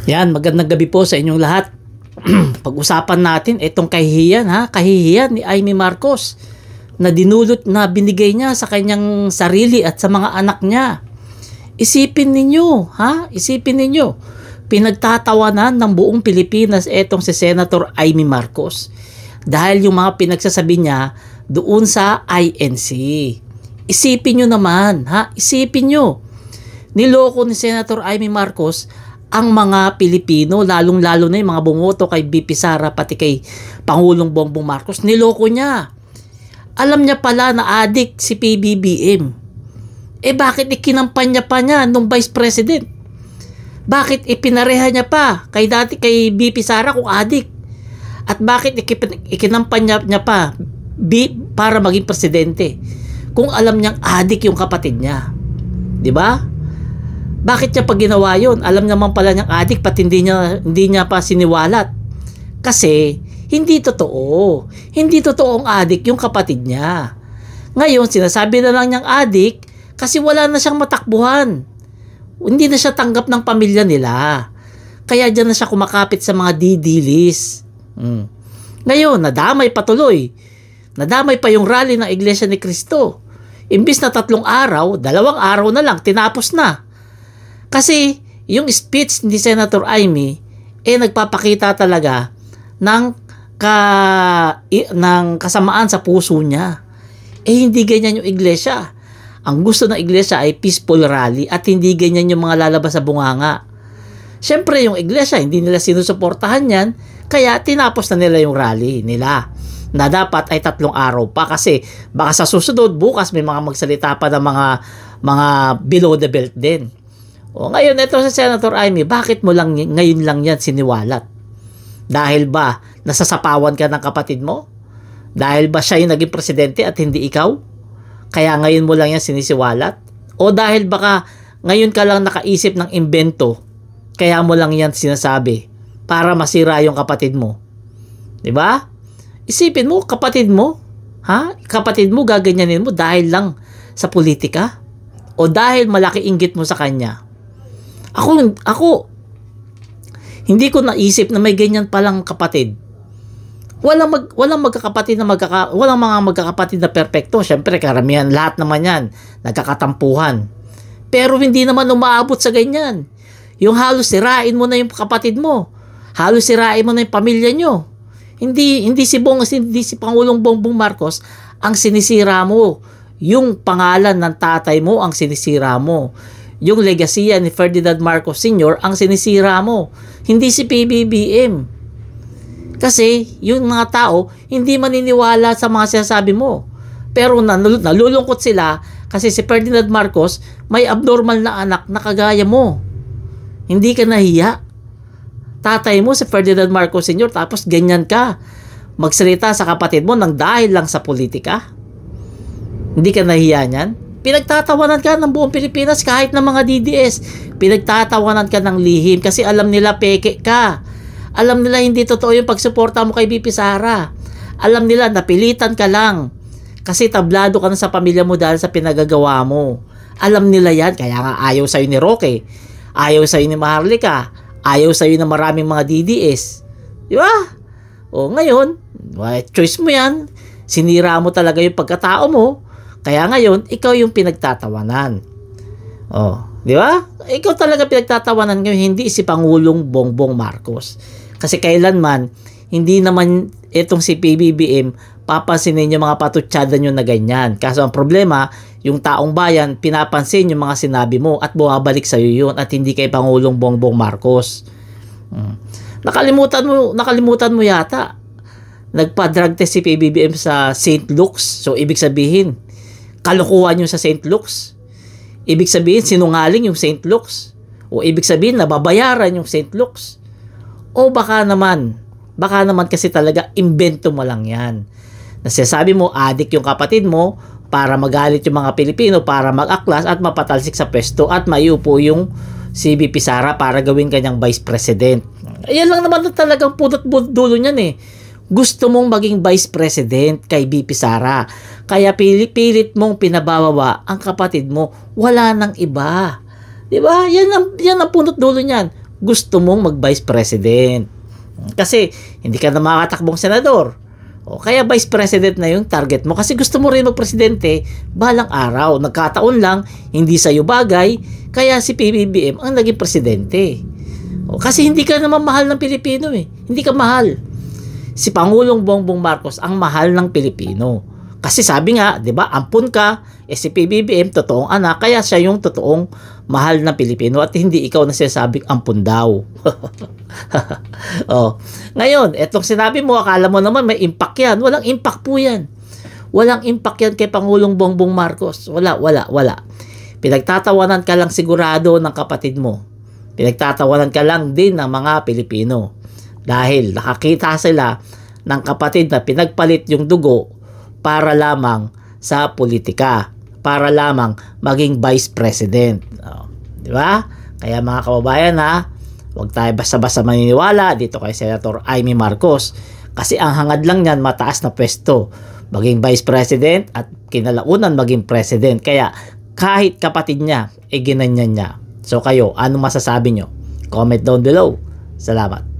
Yan, magandang gabi po sa inyong lahat. Pag-usapan natin itong kahihiyan, kahihiyan ni Amy Marcos na dinulot na binigay niya sa kanyang sarili at sa mga anak niya. Isipin ninyo, isipin ninyo, pinagtatawanan ng buong Pilipinas itong si Senator Amy Marcos dahil yung mga pinagsasabi niya doon sa INC. Isipin nyo naman, isipin nyo, niloko ni Senator Amy Marcos ang mga Pilipino, lalong-lalo na yung mga bumoto kay BP Sara pati kay Pangulong Bongbong Marcos. Niloko niya. Alam niya pala na adik si PBBM. Bakit ikinampanya pa niya nung Vice President? Bakit ipinareha niya pa kay BP Sara kung adik? At bakit ikinampanya niya pa para maging presidente kung alam niyang adik yung kapatid niya? 'Di ba? Bakit niya pa ginawa yun? Alam naman pala niyang adik, pati hindi niya pa siniwalat. Kasi, hindi totoo. Hindi totoo ang adik yung kapatid niya. Ngayon, sinasabi na lang niyang adik kasi wala na siyang matakbuhan. Hindi na siya tanggap ng pamilya nila. Kaya dyan na siya kumakapit sa mga didilis. Ngayon, nadamay patuloy. Nadamay pa yung rally ng Iglesia ni Cristo. Imbis na 3 araw, 2 araw na lang, tinapos na. Kasi yung speech ni Senator Amy nagpapakita talaga ng kasamaan sa puso niya. Hindi ganyan yung iglesia. Ang gusto ng iglesia ay peaceful rally at hindi ganyan yung mga lalabas sa bunganga. Siyempre yung iglesia hindi nila sinusuportahan yan, kaya tinapos na nila yung rally nila na dapat ay 3 araw pa, kasi baka sa susunod bukas may mga magsalita pa ng mga below the belt din. Ngayon, ito sa Senator Amy, bakit mo lang ngayon lang yan siniwalat? Dahil ba nasasapawan ka ng kapatid mo? Dahil ba siya yung naging presidente at hindi ikaw? Kaya ngayon mo lang yan sinisiwalat? O dahil baka ngayon ka lang nakaisip ng imbento, kaya mo lang yan sinasabi para masira yung kapatid mo? 'Di ba? Isipin mo, kapatid mo, kapatid mo gaganyanin mo dahil lang sa politika? O dahil malaki inggit mo sa kanya? Ako, hindi ko naisip na may ganyan palang kapatid. Walang mga magkakapatid na perpekto. Siyempre, karamihan, lahat naman yan, nagkakatampuhan. Pero hindi naman umaabot sa ganyan. Yung halos sirain mo na yung kapatid mo. Halos sirain mo na yung pamilya nyo. Hindi si Pangulong Bongbong Marcos ang sinisira mo. Yung pangalan ng tatay mo ang sinisira mo. Yung legasiya ni Ferdinand Marcos Sr. ang sinisira mo. Hindi si PBBM. Kasi yung mga tao hindi maniniwala sa mga sinasabi mo. Pero nalulungkot sila kasi si Ferdinand Marcos may abnormal na anak na kagaya mo. Hindi ka nahiya. Tatay mo si Ferdinand Marcos Sr. tapos ganyan ka magsalita sa kapatid mo nang dahil lang sa politika. Hindi ka nahiya niyan? Pinagtatawanan ka ng buong Pilipinas kahit ng mga DDS. Pinagtatawanan ka ng lihim kasi alam nila peke ka. Alam nila hindi totoo yung pagsuporta mo kay BP Sara. Alam nila napilitan ka lang kasi tablado ka na sa pamilya mo dahil sa pinagagawa mo. Alam nila yan, kaya nga ayaw sa'yo ni Roque, ayaw sa'yo ni Maharlika, ayaw sa'yo ng maraming mga DDS. Di ba? Ngayon, choice mo yan. Sinira mo talaga yung pagkatao mo. Kaya ngayon, ikaw yung pinagtatawanan. Di ba? Ikaw talaga pinagtatawanan ngayon, hindi si Pangulong Bongbong Marcos. Kasi kailanman, hindi naman itong si PBBM papansinin yung mga patutsada nyo na ganyan. Kaso ang problema, yung taong bayan, pinapansin yung mga sinabi mo at bumabalik sa'yo yun at hindi kay Pangulong Bongbong Marcos. Nakalimutan mo yata. Nagpa-drug test si PBBM sa St. Luke's. So, ibig sabihin, kalokohan yung sa St. Luke's. Ibig sabihin, sinungaling yung St. Luke's. O ibig sabihin, nababayaran yung St. Luke's. O baka naman kasi talaga, imbento mo lang yan. Nasasabi mo, adik yung kapatid mo para magalit yung mga Pilipino, para mag-aklas at mapatalsik sa pwesto at maiupo yung si BP Sara para gawin kanyang Vice President. Ayan lang naman talagang pudot-dulo niyan eh. Gusto mong maging Vice President kay BP Sara. Kaya pilit mong pinabawawa ang kapatid mo. Wala nang iba. 'Di ba? Yan ang punot dulo niyan. gusto mong mag-vice president. Kasi hindi ka na makakatakbong senador. O kaya vice president na yung target mo kasi gusto mo rin magpresidente balang araw. Nagkataon lang, hindi sa'yo bagay, kaya si PBBM ang naging presidente. O, kasi hindi ka naman mahal ng Pilipino eh. Hindi ka mahal. Si Pangulong Bongbong Marcos ang mahal ng Pilipino. Kasi sabi nga, 'di ba, ampun ka, si PBBM totoong anak, kaya siya yung totoong mahal ng Pilipino at hindi ikaw na sinasabing ampun daw. Oh. Ngayon, etong sinabi mo, akala mo naman may impact yan. Walang impact po yan. Walang impact yan kay Pangulong Bongbong Marcos. Wala. Pinagtatawanan ka lang sigurado ng kapatid mo. Pinagtatawanan ka lang din ng mga Pilipino. Dahil nakakita sila ng kapatid na pinagpalit yung dugo para lamang sa politika. Para lamang maging vice president. Oh. Di ba? Kaya mga kababayan huwag tayo basta-basta maniniwala dito kay Senator Amy Marcos. Kasi ang hangad lang niyan, mataas na pwesto. Maging vice president at kinalaunan maging president. Kaya kahit kapatid niya, ginanyan niya. So kayo, ano masasabi nyo? Comment down below. Salamat.